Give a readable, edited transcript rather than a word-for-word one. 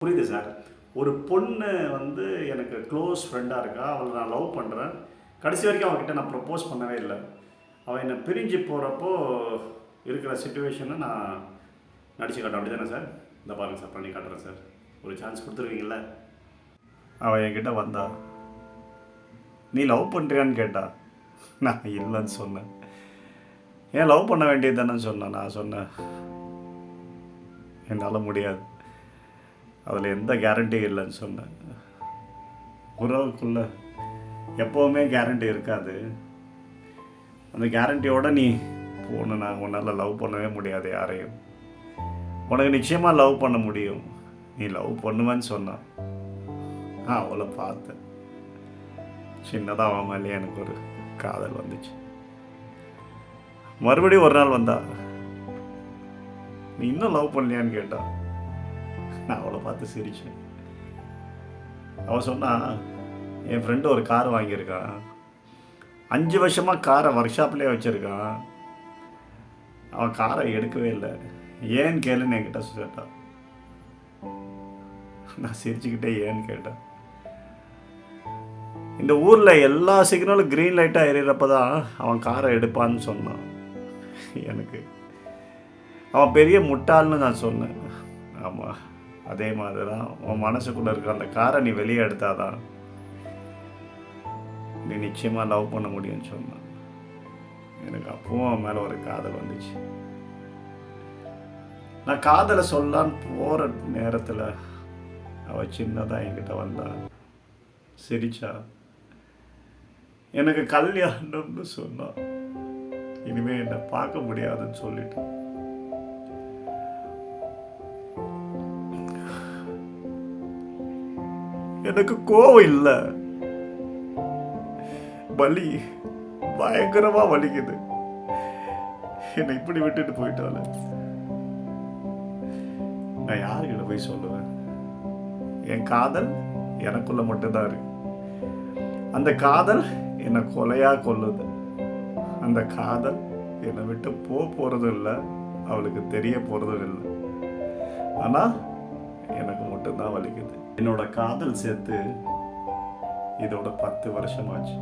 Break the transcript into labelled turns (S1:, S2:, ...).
S1: புரியுது சார். ஒரு பொண்ணு வந்து எனக்கு க்ளோஸ் ஃப்ரெண்டாக இருக்கா. அவளை நான் லவ் பண்ணுறேன். கடைசி வரைக்கும் அவகிட்ட நான் ப்ரப்போஸ் பண்ணவே இல்லை. அவள் என்னை பிரிஞ்சு போகிறப்போ இருக்கிற சிச்சுவேஷனை நான் நடிச்சு காட்டேன். அப்படி தானே சார்? இந்த பாருங்கள் சார், பண்ணி காட்டுறேன் சார். ஒரு சான்ஸ் கொடுத்துருவீங்கள? அவள் என்கிட்ட வந்தா, நீ லவ் பண்ணுறியான்னு கேட்டா. நான் இல்லைன்னு சொன்னேன். ஏன் லவ் பண்ண வேண்டியது தானே சொன்னேன். நான் சொன்னேன், என்னால் முடியாது, அதில் எந்த கேரண்டியும் இல்லைன்னு சொன்னேன். உறவுக்குள்ள எப்போவுமே கேரண்டி இருக்காது. அந்த கேரண்டியோடு நீ போகணுன்னா உன்னால் லவ் பண்ணவே முடியாது யாரையும். உனக்கு நிச்சயமாக லவ் பண்ண முடியும். நீ லவ் பண்ணுவேன்னு சொன்னான். நான் அவளை பார்த்தேன். சின்னதாக அவன் மேலே எனக்கு ஒரு காதல் வந்துச்சு. மறுபடியும் ஒரு நாள் வந்தா, நீ இன்னும் லவ் பண்ணலையான்னு கேட்டா. நான் அவளை பார்த்து சிரித்தேன். அவள் சொன்னா, என் ஃப்ரெண்டு ஒரு கார் வாங்கியிருக்கான். 5 வருஷமாக காரை ஒர்க் ஷாப்லேயே வச்சுருக்கான். அவன் காரை எடுக்கவே இல்லை. ஏன்னு கேளுன்னு என்கிட்ட கேட்டான். நான் சிரிச்சுக்கிட்டே ஏன்னு கேட்டேன். இந்த ஊரில் எல்லா சிக்னலும் க்ரீன் லைட்டாக எறிகிறப்ப தான் அவன் காரை எடுப்பான்னு சொன்னான். எனக்கு அவன் பெரிய முட்டாள்னு நான் சொன்னேன். ஆமாம், அதே மாதிரி தான் உன் மனசுக்குள்ளே இருக்க அந்த காரை நீ வெளியே எடுத்தாதான் நீ நிச்சயமாக லவ் பண்ண முடியும்னு சொன்னான். எனக்கு அப்பவும் அவன் மேலே ஒரு காதல் வந்துச்சு. நான் காதலை சொல்லான்னு போகிற நேரத்தில் அவள் சின்னதாக என்கிட்ட வந்தா, சிரிச்சா, எனக்கு கல்யாணம்னு சொன்னான். இனிமேல் என்னை பார்க்க முடியாதுன்னு சொல்லிட்டு. எனக்கு கோவம் இல்லை, வலி பயங்கரமா வலிக்குது. என்னை இப்படி விட்டுட்டு போயிட்டால நான் யாருக்கிட்ட போய் சொல்லுவேன்? என் காதல் எனக்குள்ள மட்டும்தான் இருக்கு. அந்த காதல் என்னை கொலையா கொல்லுது. அந்த காதல் என்னை விட்டு போறதும் இல்லை, அவளுக்கு தெரிய போறதும் இல்லை. ஆனா எனக்கு மட்டும்தான் வலிக்குது. என்னோட காதல் சேர்த்து இதோட 10 வருஷமாச்சு.